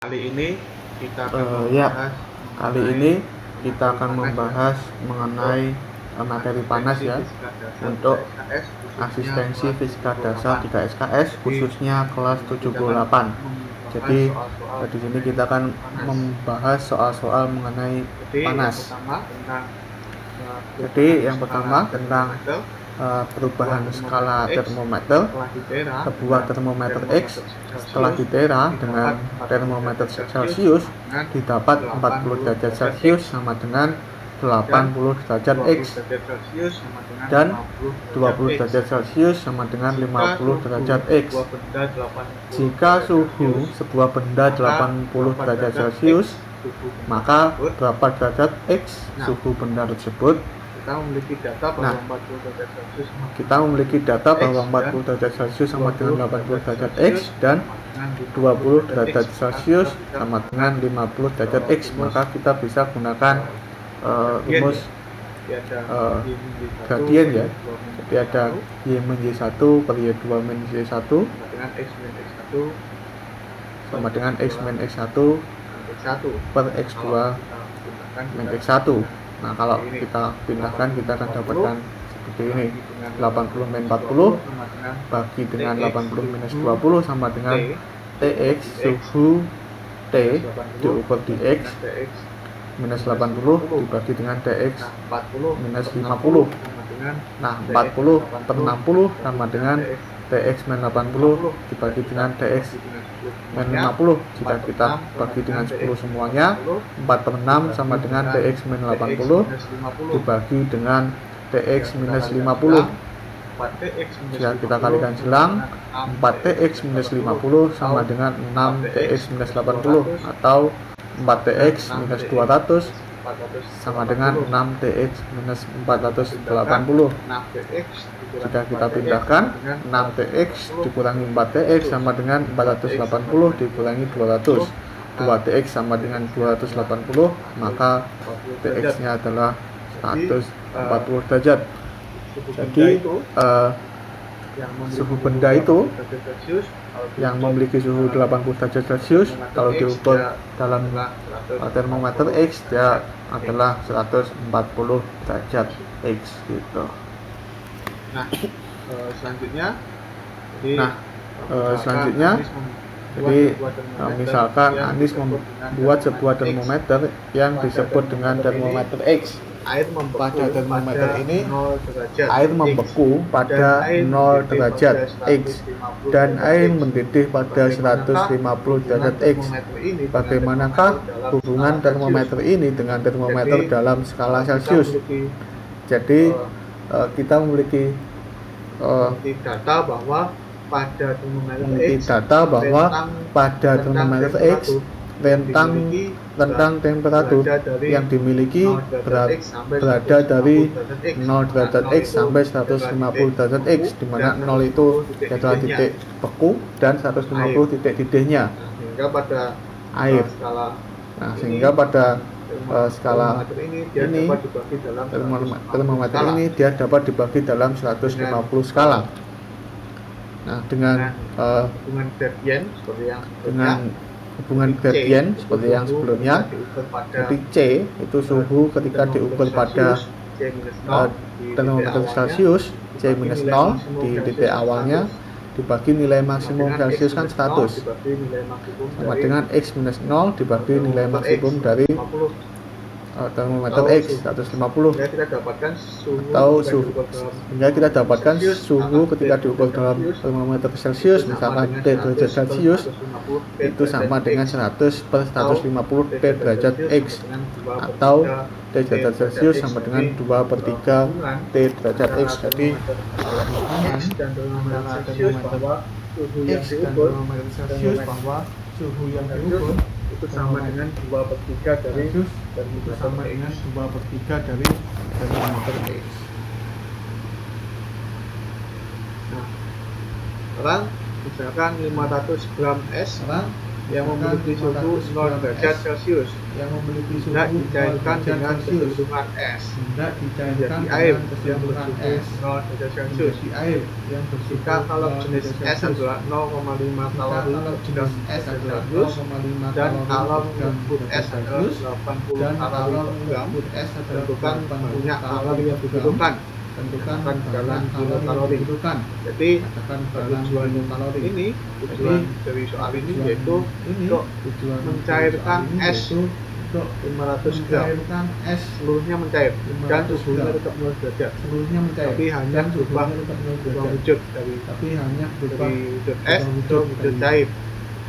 Kali ini kita akan membahas mengenai materi panas ya, untuk asistensi fisika dasar 3 SKS khususnya kelas 78. Jadi di sini kita akan membahas soal-soal mengenai panas. Jadi yang pertama tentang perubahan skala termometer. Sebuah termometer X setelah ditera dengan termometer Celcius didapat 40 derajat Celcius sama dengan 80 derajat X dan 20 derajat Celcius sama dengan 50 derajat X. Jika suhu sebuah benda 80 derajat Celcius, maka berapa derajat X suhu benda tersebut? Kita memiliki data bahwa 40 derajat Celcius sama dengan 80 derajat X dan 20 derajat Celcius sama dengan 50 derajat X. Maka kita bisa gunakan rumus gradien ya. Jadi ada Y-1 per Y2 min Y1 sama dengan X min X1 per X2 min X1. Nah, kalau kita pindahkan, kita akan dapatkan seperti ini. 80 min 40 bagi dengan 80 minus 20 sama dengan TX suhu T diukur di X minus 80 dibagi dengan TX minus 50. Nah, 40 per 60 sama dengan TX min 80 dibagi dengan TX min 50. Jika kita bagi dengan 10 semuanya, 4 per 6 sama dengan TX min 80 dibagi dengan TX minus 50. Jika kita kalikan silang, 4TX minus 50 sama dengan 6TX minus 80 atau 4TX minus 200 sama dengan 6TX minus 480. Jika kita pindahkan, 6TX dikurangi 4TX sama dengan 480 dikurangi 200. 2TX sama dengan 280, maka TX-nya adalah 140 derajat. Jadi suhu benda itu yang memiliki suhu 80 derajat Celcius kalau diukur dalam termometer X, dia adalah 140 derajat X gitu. Nah, selanjutnya jadi misalkan Anis membuat sebuah termometer yang disebut dengan termometer X. Pada termometer ini air membeku pada 0 derajat X dan air mendidih pada 150 derajat X. Bagaimanakah hubungan termometer ini dengan termometer dalam skala Celcius? Jadi kita memiliki data bahwa pada termometer X rentang temperatur yang dimiliki berada dari 0 derajat X sampai 150 derajat X, di mana 0 itu adalah titik beku dan 150 titik didihnya air. Nah, sehingga pada skala ini termometer ini dia dapat dibagi dalam 150 skala. Nah, dengan hubungan gradien seperti yang sebelumnya, jadi C itu suhu ketika diukur pada termometer Celcius C-0 di titik awalnya dibagi nilai maksimum Celcius kan 100 sama dengan X-0 dibagi nilai maksimum dari termometer X 150 atau suhu, sehingga kita dapatkan suhu ketika diukur dalam termometer Celcius, misalkan T derajat Celcius itu sama dengan 100 per 150 T derajat X, atau T derajat Celcius sama dengan 2 per 3 T derajat X. Jadi X dan termometer Celcius bahwa suhu yang diukur itu sama dengan 2 per 3 dari termometer X. Nah, sekarang misalkan 500 gram es yang memiliki suhu 0 derajat Celcius yang memiliki suhu tidak dicairkan 0 dengan derajat Celcius keseluruhan es tidak dicairkan menjadi air dengan yang keseluruhan bersuhu es 0 derajat Celcius. menjadi air yang bersuhu Jika kalau 0 jenis derajat es Celcius. adalah 0,5 kalori kalau per jenis gram es adalah Celcius 0,5 dan kalori kalau per gram lembut es adalah Celcius 80 dan kalori kalau per gram, lembut es adalah tentukan 80 banyak kalori kalori yang per gram. dibutuhkan. Tentukan Katakan dalam dalam kilokalori. kalori yang dibutuhkan. Jadi Katakan dalam tujuan kilokalori. ini, tujuan dari soal ini yaitu untuk tujuan mencairkan soal ini es yaitu untuk 500 gram, mencairkan es seluruhnya mencair dan 500 suhunya gram. tetap 0 derajat, seluruhnya mencair tapi hanya dan berubah suhunya tetap 0 berubah derajat. wujud dari Tapi hanya berubah wujud es berubah ke wujud cair.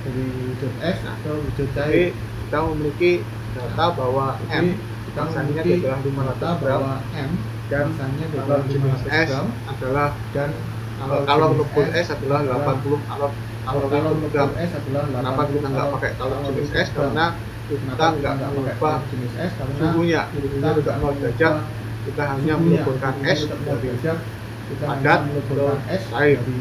dari wujud es Nah, ke wujud Jadi cair. kita memiliki data bahwa Jadi, M kita maksanya memiliki adalah data 500 gram bahwa M dan maksanya kalau adalah jenis 500 es gram adalah dan kalau jenis lembut es adalah 80 kalori per lembut gram. es adalah 80 Kenapa kita nggak pakai kalau jenis es? Karena kita nggak mengubah jenis es karena suhunya, kita suhunya tidak 0 derajat, kita hanya suhunya, meluburkan suhunya es tetap 0 dari derajat. Kita hanya padat meluburkan ke es cair. dari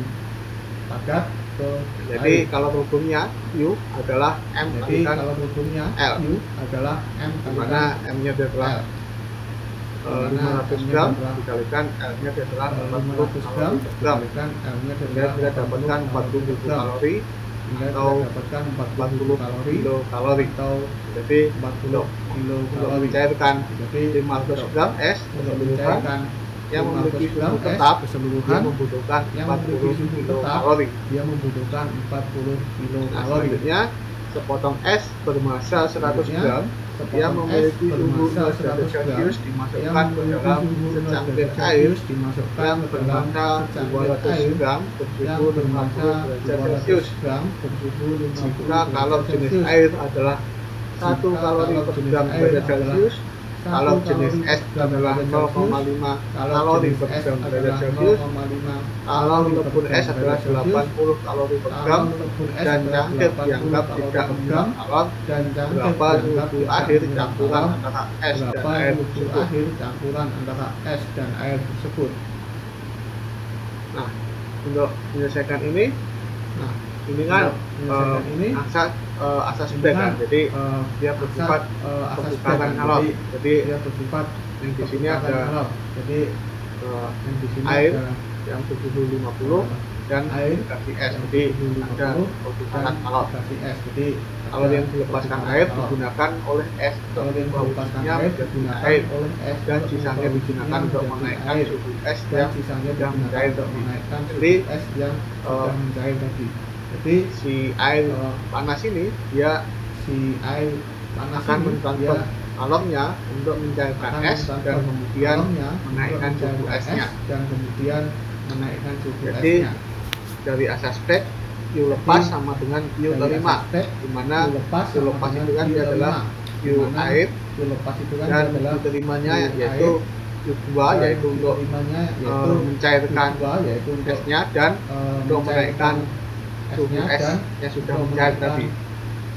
padat ke Jadi cair. kalau rukunnya U adalah M Jadi kalikan kalau rukunnya L. U adalah M di mana M-nya adalah L. 500 gram dikalikan L-nya adalah 80 500 gram kalori per gram. dikalikan L-nya Sehingga adalah kita dapatkan 40.000 kalori hingga atau kita dapatkan 40 40 kalori kilokalori. atau Jadi 40 untuk kilokalori. mencairkan Jadi 500 gram es untuk keseluruhan mencairkan yang memiliki 500 gram suhu es tetap dia keseluruhan membutuhkan yang memiliki 40 suhu tetap kilokalori. dia membutuhkan 40 Nah, kilokalori. selanjutnya sepotong es bermasa 100 Selanjutnya, gram sepotong yang memiliki es suhu bermassa 0 derajat 100 gram Celcius yang dimasukkan ke memiliki dalam suhu 0 secangkir derajat air Celcius dimasukkan yang ke dalam bermassa secangkir 200 air gram yang bersuhu bermassa 50 derajat Celcius. 200 gram bersuhu 50 Jika kalau derajat jenis Celcius. air adalah 1 Jika kalori kalau per jenis gram air derajat adalah Celcius, 1 kalau jenis kalori es per gram adalah derajat Celcius, 0,5 kalau kalori jenis per es gram derajat adalah Celcius, 0,5 kalau kalori per lembut gram es adalah derajat Celcius, 80 kalori per kalau gram lembut es dan adalah cangkir 80 dianggap kalori tidak per mengubah gram alon dan cangkir berapa dianggap suhu tidak akhir mengubah campuran alon antara es dan berapa air suhu tersebut. akhir campuran antara es dan air tersebut. Nah, untuk menyelesaikan ini, Nah, ini kan menyelesaikan ini asas bed kan, jadi dia bersifat asas perputaran bed, alon. Jadi dia bersifat yang di sini perputaran ada alon. Jadi yang di sini air ada yang bersuhu 50 dan air dikasih es, yang jadi bersuhu ada 50 perputaran dan alon. dikasih es. Jadi Kalau ada yang dilepaskan perputaran air alon. digunakan oleh es untuk Kalau yang dilepaskan membuatnya air menjadi digunakan air oleh es dan untuk sisanya membuatnya digunakan untuk menjadi menaikkan air. suhu es Dan yang sisanya sudah digunakan mencair untuk tadi. menaikkan suhu Jadi es yang sudah mencair tadi. Jadi si air eh, panas ini dia si air panas akan ini mentransfer dia kalornya untuk mencairkan akan es dan mentransfer kemudian kalornya menaikkan untuk suhu mencairkan esnya. es dan kemudian menaikkan suhu Jadi, esnya. dari asas bed Q lepas sama dengan Q Dari terima, asas bed, di mana Q lepas Q lepas sama itu kan dengan dia Q adalah terima. Q Di mana air Q lepas itu kan dan dia adalah Q terimanya Q yaitu air, Q2 dan yaitu Q untuk terimanya yaitu mencairkan Q2 yaitu untuk esnya dan untuk menaikkan suhu esnya es dan yang sudah untuk mencair menaikkan tadi.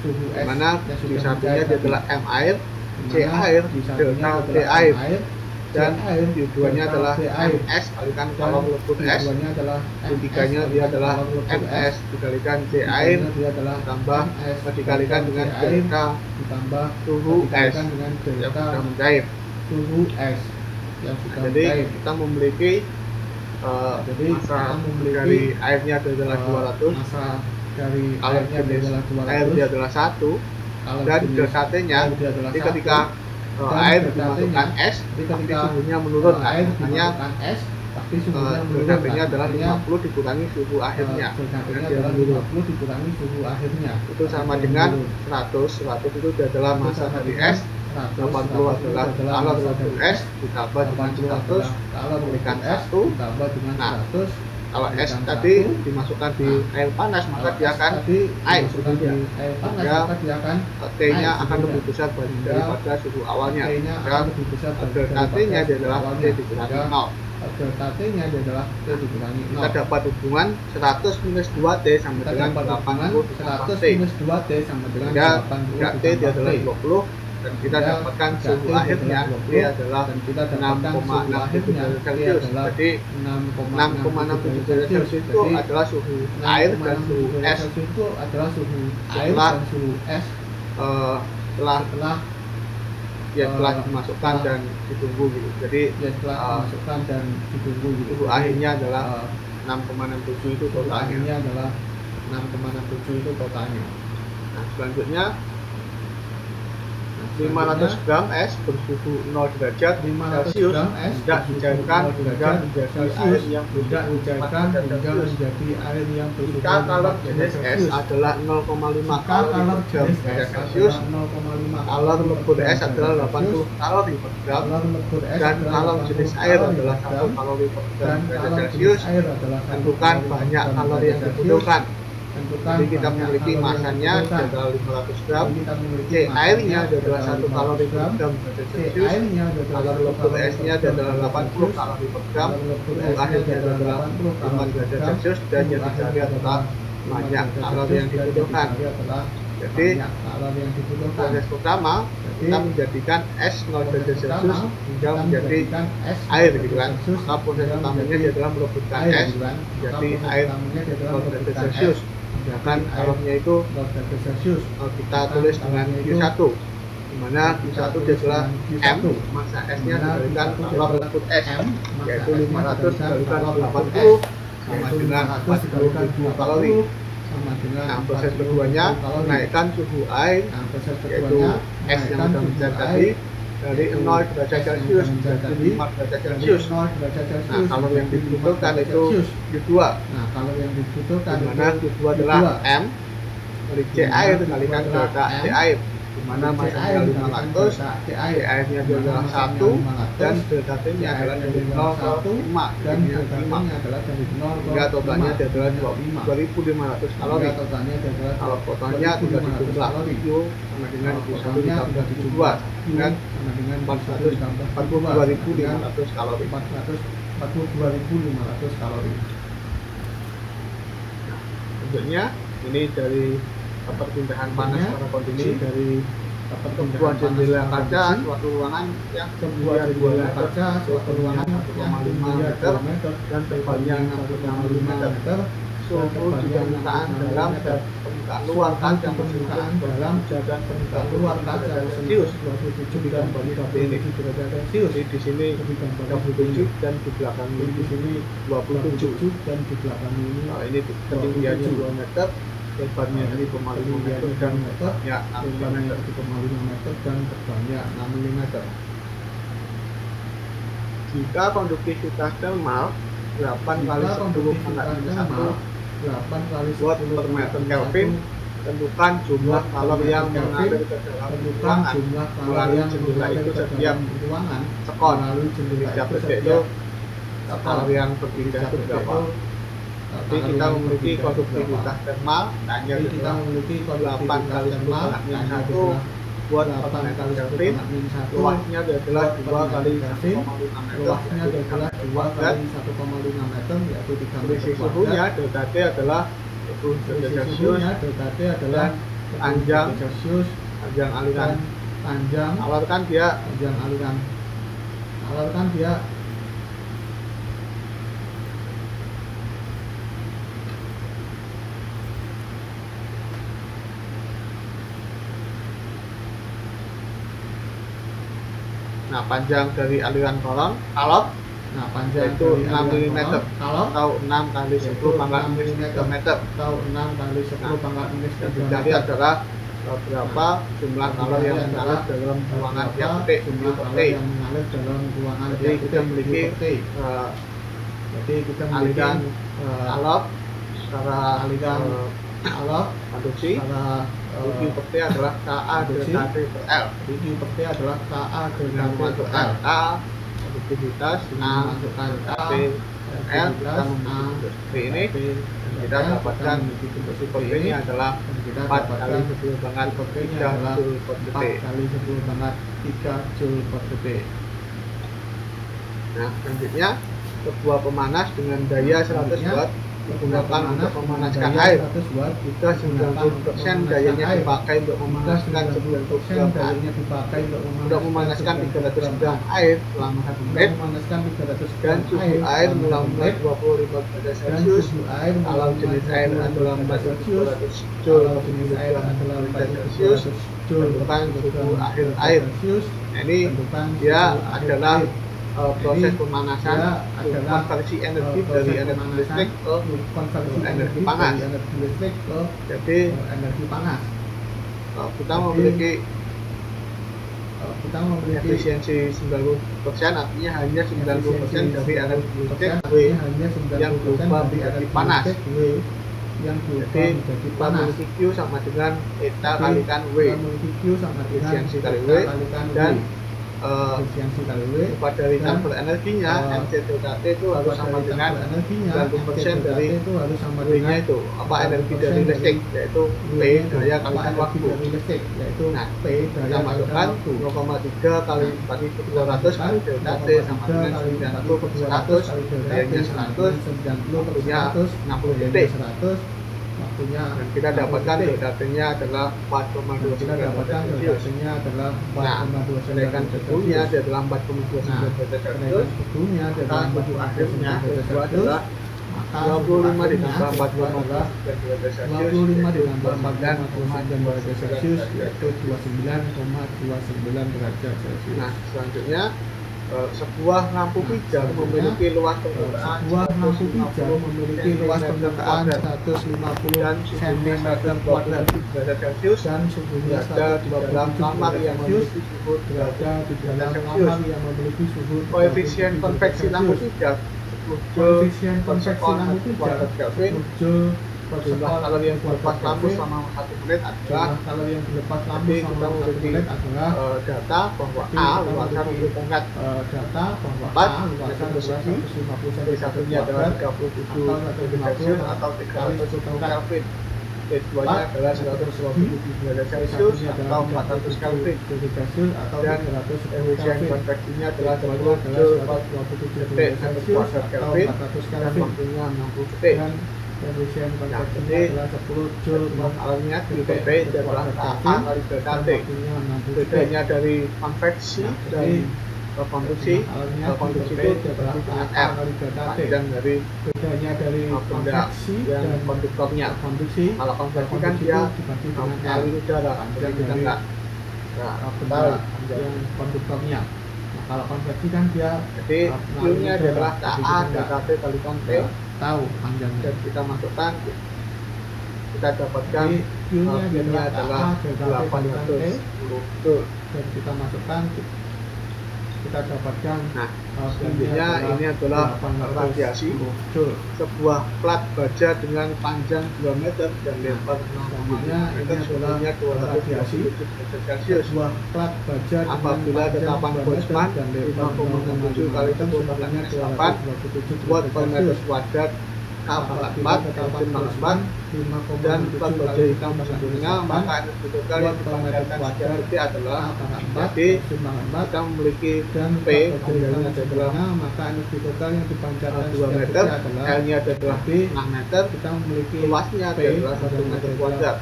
suhu Di es mana yang di sudah satunya mencair dia tadi. adalah M air, Di C mana air, di satunya delta T adalah air, M air, dan C air, Q2 nya delta adalah T air. MS kalikan Dan kalau lembut es, Q2-nya adalah Q3-nya MS, dia adalah kalau lembut MS dikalikan C Q3-nya air dia adalah tambah MS, dikalikan dengan C air, delta ditambah suhu es dikalikan dengan yang delta sudah mencair. suhu es yang sudah Jadi mencair. kita memiliki Jadi massa kita memiliki dari airnya adalah 200, massa dari kalau airnya jenis adalah air 200, dia adalah 1, kalau dan jenis delta T-nya air dia adalah jadi 1, ketika dan air delta dimasukkan T-nya, es jadi tapi ketika suhunya menurun, air makanya dimasukkan es tapi suhunya menurun. delta T-nya adalah Artinya, 50 dikurangi suhu akhirnya, delta T-nya karena dia adalah menurun. 50 dikurangi suhu akhirnya. Itu sama Dia dengan menurun. 100 itu dia adalah Itu massa sama dari dengan es, 100, 80 adalah kalor massa dari dari es ditambah dengan 80 adalah 100 kalor diberikan dari es 1. ditambah dengan Nah, 100. Kalau es diberikan tadi 1. dimasukkan di Nah, air panas maka Kalau dia es akan tadi naik dimasukkan suhunya. di air panas Sehingga maka dia akan T-nya naik akan suhunya. lebih besar Sehingga daripada suhu awalnya. T-nya Dan akan lebih besar delta T-nya dia adalah T awalnya. dikurangi Sehingga 0. delta T-nya dia adalah T dikurangi 0. Kita dapat hubungan 100 minus 2T sama Kita dengan dapat hubungan 80 100 T. minus 2T sama dengan Sehingga 80 delta T dia adalah 20, dan kita dapatkan suhu akhirnya ini adalah 6,67 derajat Celcius. Jadi 6,67 derajat Celcius itu adalah suhu air dan suhu es setelah dimasukkan dan ditunggu gitu. Jadi suhu akhirnya adalah 6,67 itu totalnya. Nah, selanjutnya 500 gram es bersuhu 0 derajat Celcius tidak dicairkan hingga menjadi air yang bersuhu 4 derajat Celcius. Jika kalor jenis es adalah 0,5 kalori per gram derajat Celcius, kalor lebur es adalah 80 kalori per gram, dan kalor jenis air adalah 1 kalori per gram derajat Celcius. Tentukan banyak kalori yang dibutuhkan. Jadi kita memiliki masanya adalah 500 gram, C airnya adalah 1 kalori per gram derajat Celcius, kalor lebur esnya adalah 80 kalori per gram, suhu akhirnya adalah 5 derajat Celcius, dan yang dicari adalah banyak kalori yang dibutuhkan. Jadi proses pertama kita menjadikan es 0 derajat Celcius hingga menjadi air gitu kan. Maka proses pertamanya adalah merebutkan es menjadi air 0 derajat Celcius. Sedangkan kalornya itu kita tulis dengan Q1, dimana Q1 adalah M, massa esnya dikalikan kalor lebur es, yaitu 500 dikalikan 80 sama dengan 40.000 kalori. Nah, proses keduanya menaikkan suhu air, yaitu es yang sudah mencair tadi, dari 0 derajat Celcius menjadi 5 derajat Celcius. Nah, kalau yang dibutuhkan itu Q2. Di mana Q2 adalah M dari C air dikalikan delta C air, di mana masanya 500, C airnya adalah 1, dan delta T nya adalah dari 0 ke 5, jadinya 5, hingga totalnya adalah 2500 kalori. Kalau totalnya tidak dijumlah, Q sama dengan Q1 ditambah Q2 dengan 42.500 kalori. Bentuknya ini dari perpindahan panas pada kondisi dari sebuah jendela kaca suatu ruangan yang sebuah jendela kaca suatu ruangan 1,5 meter dan tebalnya 1,5 meter, suhu di permukaan dalam dan permukaan luar kaca permukaan dalam dan permukaan luar kaca Celcius 27 ditambah ini. Jadi di sini 27 dan di belakang ini di sini 27 dan di belakang ini. Nah, ini ketinggiannya 2 meter, lebarnya 3,5 meter dan tebalnya 6 meter dan tebalnya 6 mm. Jika konduktivitas thermal 8 kali 10 pangkat minus 1 watt per meter Kelvin, tentukan jumlah kalor yang mengalir ke dalam ruangan melalui jendela itu setiap sekon. Setiap detik itu kalor yang berpindah itu berapa? Jadi kita memiliki konduktivitas thermal, hanya kita memiliki 8 kali 10 pangkat minus 1 buat per meter Kelvin, luasnya adalah 2 kali 1,5 meter, yaitu 3 suhunya delta T adalah 20 derajat Celcius, dan panjang aliran alurkan dia Nah, panjang dari aliran kalor yaitu 6 mm atau 6 kali 10 pangkat minus 3 meter. Yang dicari adalah berapa jumlah kalor yang mengalir dalam ruangan tiap detik, Jadi kita memiliki aliran kalor secara adduksi. Q per T adalah Ka delta T per L. Dengan memasukkan K produktivitas masukkan T L, kita membentuk seperti ini, kita dapatkan super T ini adalah 4 kali 10 pangkat 3 Joule per detik. Nah, selanjutnya sebuah pemanas dengan daya 100 watt digunakan untuk memanaskan air. Jika 90% dayanya dipakai untuk memanaskan 90 gram untuk memanaskan 300 gram air selama 1 menit, dan suhu air melambung 25 derajat Celcius. Kalau jenis air adalah 400 Joule per Celcius, tentukan suhu akhir air. Nah, ini dia adalah proses pemanasan, konversi energi dari energi listrik ke energi panas. Jadi kita memiliki efisiensi 90%, artinya hanya 90% dari energi listrik yang berubah menjadi panas. Jadi kita memiliki Q sama dengan eta kalikan W, efisiensi kali W, dan pada return per energinya MC delta T itu harus sama dengan 90% dari W-nya itu, energi dari listrik, yaitu P daya kalikan waktu. Nah, kita masukkan 0,3 kali 4.200 kali delta T sama dengan 90 per 100, dayanya 100, waktunya 60 detik. Dan kita dapatkan delta T-nya adalah 4,29 derajat Celcius. Nah, kenaikan suhunya adalah 4,29 derajat Celcius. Maka suhu akhirnya itu adalah 25 ditambah 4,29 derajat Celcius, yaitu 29,29 derajat Celcius. Nah, selanjutnya sebuah lampu pijar memiliki luas permukaan 150 cm kuadrat derajat Celcius, dan suhunya berada di dalam kamar yang memiliki suhu derajat Celcius. Koefisien konveksi lampu pijar 10 Joule per sekon kuadrat Kelvin. Jumlah kalori yang dilepas lampu selama 1 menit adalah, jadi kita memiliki data bahwa A luasan untuk tonggak 4 yaitu persegi, dari satunya adalah 37 derajat Celcius atau 300 Kelvin. T2 nya adalah 127 derajat Celcius atau 400 Kelvin, dan efisien konveksinya adalah 10 Joule per detik per kuadrat Kelvin, dan waktunya 60 detik. Nah, jadi alamnya P adalah A kali delta T. Bedanya dari konveksi dan konduksi, konduksi itu dibagi dengan R, panjang dari benda dan konduktornya. Kalau konveksi kan dia kali udara, jadi kita enggak tahu panjang konduktornya. Kalau konveksi kan dia, jadi Q-nya adalah A delta T kalikan T, tahu panjangnya, dan kita masukkan, kita dapatkan Q-nya adalah 810 Joule, dan kita masukkan, kita dapatkan. Nah, selanjutnya ini adalah radiasi. Sebuah plat baja dengan panjang 2 meter dan lebar 6 meter, suhunya 227 derajat Celcius. Sebuah plat baja apabila tetapan Boltzmann 5,67 kali 10⁻⁸ watt per meter kuadrat K44 Kelvin 44, dan plat baja hitam sempurna, maka energi total yang dipancarkan secara detik adalah, jadi kita memiliki P panjangnya adalah 2 meter, L-nya adalah 6 meter, luasnya adalah 1 meter kuadrat.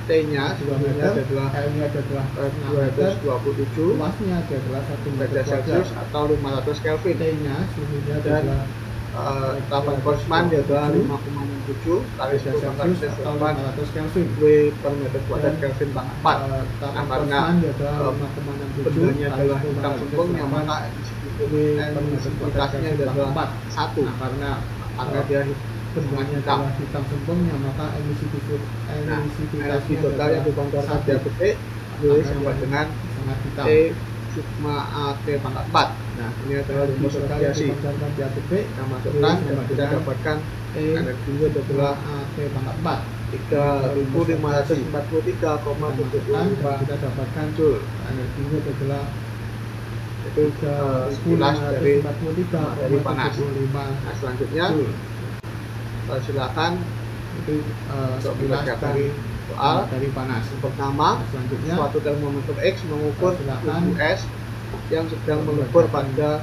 T-nya suhunya adalah 227 derajat Celcius atau 500 Kelvin. Dan tetapan Boltzmann adalah 5,67 kali 10⁻⁸ W per meter kuadrat Kelvin bang 4. Nah, karena bendanya adalah hitam sempurna, maka emisivitasnya adalah 1. Karena dia bendanya adalah hitam sempurna, maka emisivitasnya total yang dipancarkan setiap detik W sama dengan T sigma A T pangkat 4. Nah, ini adalah rumus radiasi. Kita masukkan dan kita dapatkan energinya adalah T pangkat 4 3.543,75 kita dapatkan Joule. Energinya adalah itu sekilas dari panas. Nah, selanjutnya silakan itu sekilas dari soal dari panas. Pertama, selanjutnya suatu termometer X mengukur suhu es yang sedang melebur pada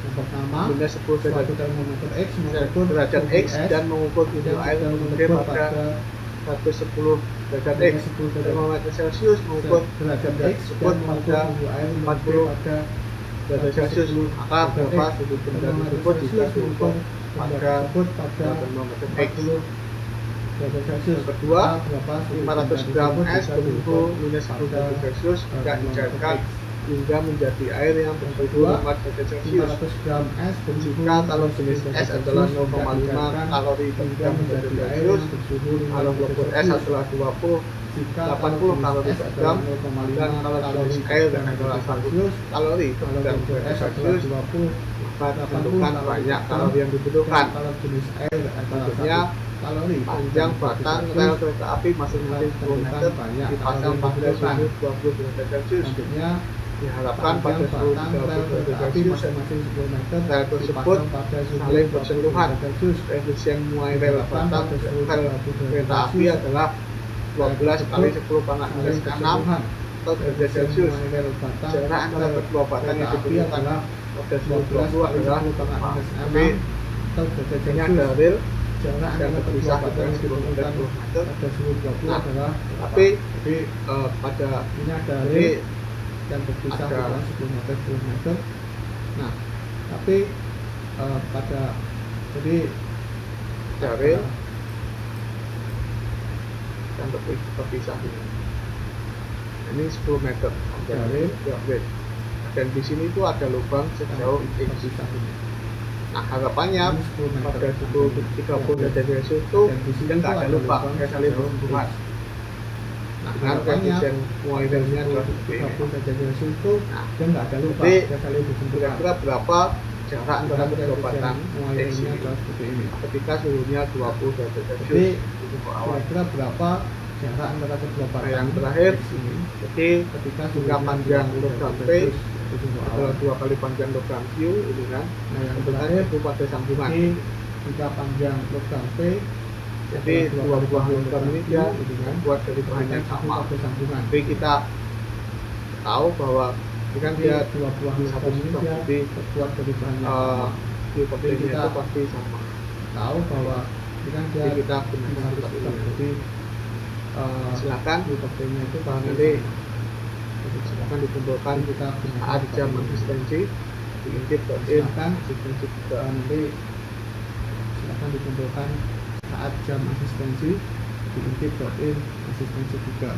Yang pertama, minus 10 suatu termometer X mengukur derajat X dan mengukur suhu air yang mengalir pada 110 derajat X. Termometer Celcius mengukur derajat X tersebut pada 40 derajat Celcius. Maka berapa suhu benda tersebut jika diukur pada termometer X? Yang kedua, 500 gram es bersuhu minus 10 derajat Celcius tidak dicairkan hingga menjadi air yang bersuhu 5 derajat Celcius. 500 gram es Jika kalau jenis es adalah 0,5 kalori hingga menjadi Celcius, kalau kelompok es adalah 80 kalori per gram, dan kalau jenis air adalah 100 kalori per gram Celcius, maka tentukan banyak kalori yang dibutuhkan. Berikutnya, panjang batang rel kereta api masing-masing 10 meter dipasang pada suhu 20 derajat Celcius. Diharapkan pada suhu 30 derajat Celcius rel tersebut saling bersentuhan. Koefisien muai rel batang rel kereta api adalah 12 kali 10 pangkat minus 6 atau derajat Celcius. Jarak antara kedua batang yang dibutuhkan pada suhu 20 adalah ini ada rel dan terpisah pada 10 meter. Nah, tapi pada ini ada ini dan berpisah ada 10 meter. Nah, tapi pada jadi rel dan terpisah ini 10 meter rel dan di sini itu ada lubang sejauh X. Nah, harapannya pada suhu 30 derajat Celcius itu tidak ada lubang, tidak saling berhubungan. Nah, dengan koefisien muai relnya adalah seperti ini. Nah, jadi kira-kira berapa jarak antara kedua batang X ini ketika suhunya 20 derajat Celcius? Kira-kira berapa jarak antara kedua batang yang terakhir ini? Jadi jika panjang logam P adalah 2 kali panjang logam Q ini kan. Nah, yang terakhir itu pada sambungan. Jika panjang logam P, jadi dua buah logam ini dia buat dari bahan yang sama. Tapi kita tahu bahwa ini kan dia dua buah logam ini dia terbuat dari bahan yang sama. Jadi itu pasti sama. Tahu bahwa ini kan dia kita gunakan seperti ini. Jadi silakan logam itu bahan nanti silakan dikumpulkan kita saat jam asistensi diintip.in asistensi juga. Nanti silakan dikumpulkan saat jam asistensi diintip.in asistensi juga.